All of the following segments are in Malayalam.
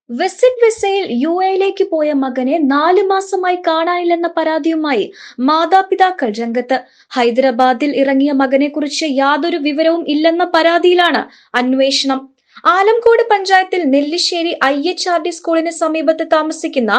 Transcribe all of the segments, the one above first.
വിസിറ്റ് വിസയിൽ യുഎയിലേക്ക് പോയ മകനെ 4 മാസമായി കാണാനില്ലെന്ന പരാതിയുമായി മാതാപിതാക്കൾ രംഗത്ത്. ഹൈദരാബാദിൽ ഇറങ്ങിയ മകനെക്കുറിച്ച് യാതൊരു വിവരവും ഇല്ലെന്ന പരാതിയിലാണ് അന്വേഷണം. ആലംകോട് പഞ്ചായത്തിൽ നെല്ലിശ്ശേരി IHRD സ്കൂളിന് സമീപത്ത് താമസിക്കുന്ന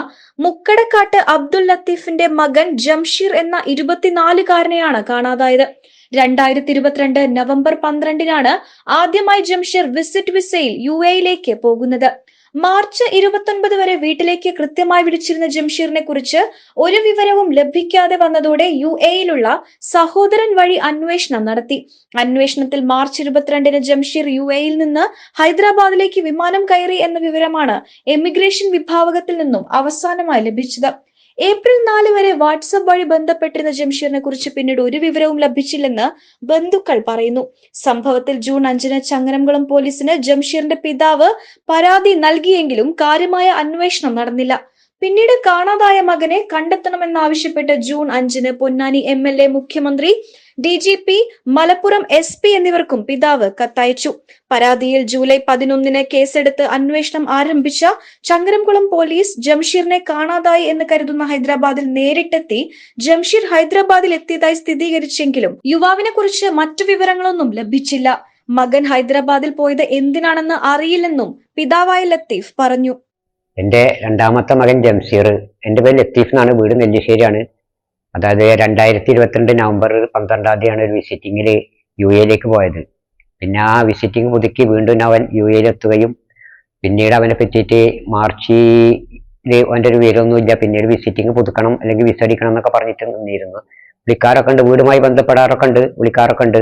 മുക്കടക്കാട്ട് അബ്ദുൽ ലത്തീഫിന്റെ മകൻ ജംഷീർ എന്ന 24-കാരനെയാണ് കാണാതായത്. 2022 നവംബർ 12-നാണ് ആദ്യമായി ജംഷീർ വിസിറ്റ് വിസയിൽ യുഎയിലേക്ക് പോകുന്നത്. മാർച്ച് 29 വരെ വീട്ടിലേക്ക് കൃത്യമായി വിളിച്ചിരുന്ന ജംഷീറിനെ കുറിച്ച് ഒരു വിവരവും ലഭിക്കാതെ വന്നതോടെ യുഎയിലുള്ള സഹോദരൻ വഴി അന്വേഷണം നടത്തി. അന്വേഷണത്തിൽ മാർച്ച് 22-ന് ജംഷീർ യുഎയിൽ നിന്ന് ഹൈദരാബാദിലേക്ക് വിമാനം കയറി എന്ന വിവരമാണ് എമിഗ്രേഷൻ വിഭാഗത്തിൽ നിന്നും അവസാനമായി ലഭിച്ചത്. ഏപ്രിൽ 4 വരെ വാട്സ്ആപ്പ് വഴി ബന്ധപ്പെട്ടിരുന്ന ജംഷീറിനെ കുറിച്ച് പിന്നീട് ഒരു വിവരവും ലഭിച്ചില്ലെന്ന് ബന്ധുക്കൾ പറയുന്നു. സംഭവത്തിൽ ജൂൺ 5-ന് ചങ്ങരംകുളം പോലീസിന് ജംഷീറിന്റെ പിതാവ് പരാതി നൽകിയെങ്കിലും കാര്യമായ അന്വേഷണം നടന്നില്ല. പിന്നീട് കാണാതായ മകനെ കണ്ടെത്തണമെന്നാവശ്യപ്പെട്ട് ജൂൺ 5-ന് പൊന്നാനി MLA, മുഖ്യമന്ത്രി, DGP, മലപ്പുറം SP എന്നിവർക്കും പിതാവ് കത്തയച്ചു. പരാതിയിൽ ജൂലൈ 11-ന് കേസെടുത്ത് അന്വേഷണം ആരംഭിച്ച ചങ്ങരംകുളം പോലീസ് ജംഷീറിനെ കാണാതായി എന്ന് കരുതുന്ന ഹൈദരാബാദിൽ നേരിട്ടെത്തി ജംഷീർ ഹൈദരാബാദിൽ എത്തിയതായി സ്ഥിരീകരിച്ചെങ്കിലും യുവാവിനെ കുറിച്ച് മറ്റു വിവരങ്ങളൊന്നും ലഭിച്ചില്ല. മകൻ ഹൈദരാബാദിൽ പോയത് എന്തിനാണെന്ന് അറിയില്ലെന്നും പിതാവായ ലത്തീഫ് പറഞ്ഞു. എൻ്റെ രണ്ടാമത്തെ മകൻ ജംഷീർ, എൻ്റെ പേര് ലത്തീഫ് എന്നാണ്, വീട് നെല്ലിശ്ശേരിയാണ്. അതായത് 2022 നവംബർ 12-ആണ് ഒരു വിസിറ്റിങ്ങിൽ യുഎയിലേക്ക് പോയത്. പിന്നെ ആ വിസിറ്റിംഗ് പുതുക്കി വീണ്ടും അവൻ യുഎയിൽ എത്തുകയും പിന്നീട് അവനെ പറ്റിയിട്ട് മാർച്ചിൽ അവൻ്റെ ഒരു വിവരമൊന്നുമില്ല. പിന്നീട് വിസിറ്റിംഗ് പുതുക്കണം അല്ലെങ്കിൽ വിസ അടിക്കണം എന്നൊക്കെ പറഞ്ഞിട്ട് നിന്നിരുന്നു. വിളിക്കാറൊക്കെ ഉണ്ട്, വീടുമായി ബന്ധപ്പെടാറൊക്കെ ഉണ്ട്, വിളിക്കാറൊക്കെ ഉണ്ട്.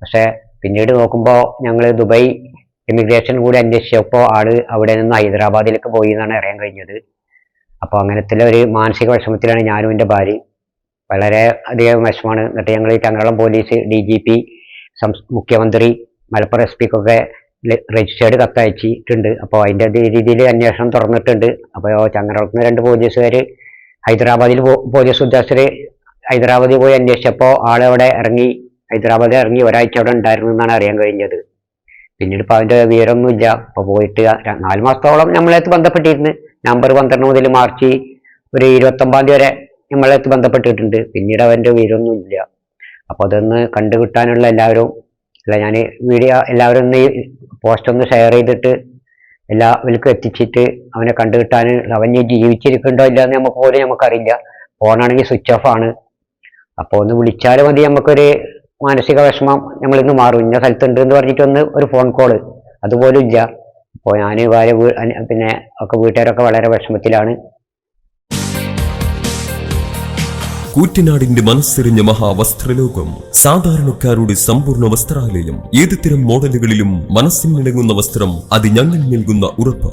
പക്ഷെ പിന്നീട് നോക്കുമ്പോൾ ഞങ്ങൾ ദുബായ് ഇമിഗ്രേഷൻ കൂടി അന്വേഷിച്ചപ്പോൾ ആള് അവിടെ നിന്ന് ഹൈദരാബാദിലേക്ക് പോയി എന്നാണ് അറിയാൻ കഴിഞ്ഞത്. അപ്പോൾ അങ്ങനത്തെ ഒരു മാനസിക വിഷമത്തിലാണ് ഞാനും എൻ്റെ ഭാര്യ. വളരെ അധികം വിഷമമാണ്. എന്നിട്ട് ഞങ്ങൾ ചങ്ങരംകുളം പോലീസ്, DGP, മുഖ്യമന്ത്രി, മലപ്പുറം SP-ക്കൊക്കെ രജിസ്റ്റേർഡ് കത്തയച്ചിട്ടുണ്ട്. അപ്പോൾ അതിൻ്റെ രീതിയിൽ അന്വേഷണം തുറന്നിട്ടുണ്ട്. അപ്പോൾ ചങ്ങരംകുളത്ത് 2 പോലീസുകാർ ഹൈദരാബാദിൽ പോലീസ് ഉദ്യോഗസ്ഥർ ഹൈദരാബാദിൽ പോയി അന്വേഷിച്ചപ്പോൾ ആളവിടെ ഇറങ്ങി, ഹൈദരാബാദിൽ ഇറങ്ങി ഒരാഴ്ച അവിടെ ഉണ്ടായിരുന്നു എന്നാണ് അറിയാൻ കഴിഞ്ഞത്. പിന്നീട് ഇപ്പോൾ അതിൻ്റെ വിവരമൊന്നുമില്ല. അപ്പോൾ പോയിട്ട് 4 മാസത്തോളം നമ്മളെടുത്ത് ബന്ധപ്പെട്ടിരുന്നു. നവംബർ 12 മുതൽ മാർച്ച് 29 വരെ നമ്മളെടുത്ത് ബന്ധപ്പെട്ടിട്ടുണ്ട്. പിന്നീട് അവൻ്റെ വിവരമൊന്നുമില്ല. അപ്പോൾ അതൊന്ന് കണ്ടുകിട്ടാനുള്ള എല്ലാവരും ഞാൻ വീഡിയോ എല്ലാവരും ഒന്ന് പോസ്റ്റ് ഒന്ന് ഷെയർ ചെയ്തിട്ട് എല്ലാവർക്കും എത്തിച്ചിട്ട് അവനെ കണ്ടുകിട്ടാൻ, അവൻ ജീവിച്ചിരിക്കുന്നുണ്ടോ ഇല്ല എന്ന് നമുക്കറിയില്ല. ഫോണാണെങ്കിൽ സ്വിച്ച് ഓഫ് ആണ്. അപ്പോൾ ഒന്ന് വിളിച്ചാൽ മതി, നമുക്കൊരു മാനസിക വിഷമം നമ്മളിന്ന് മാറും. ഇന്ന സ്ഥലത്തുണ്ട് എന്ന് പറഞ്ഞിട്ടൊന്ന് ഒരു ഫോൺ കോള് അതുപോലും ഇല്ല. അപ്പോൾ ഞാൻ ഭാര്യ പിന്നെ ഒക്കെ വീട്ടുകാരൊക്കെ വളരെ വിഷമത്തിലാണ്. കൂറ്റനാടിന്റെ മനസ്സെറിഞ്ഞ മഹാവസ്ത്രലോകം, സാധാരണക്കാരുടെ സമ്പൂർണ്ണ വസ്ത്രാലയം. ഏതുതരം മോഡലുകളിലും മനസ്സിനിണങ്ങുന്ന വസ്ത്രം, അത് ഞങ്ങൾ നൽകുന്ന ഉറപ്പ്.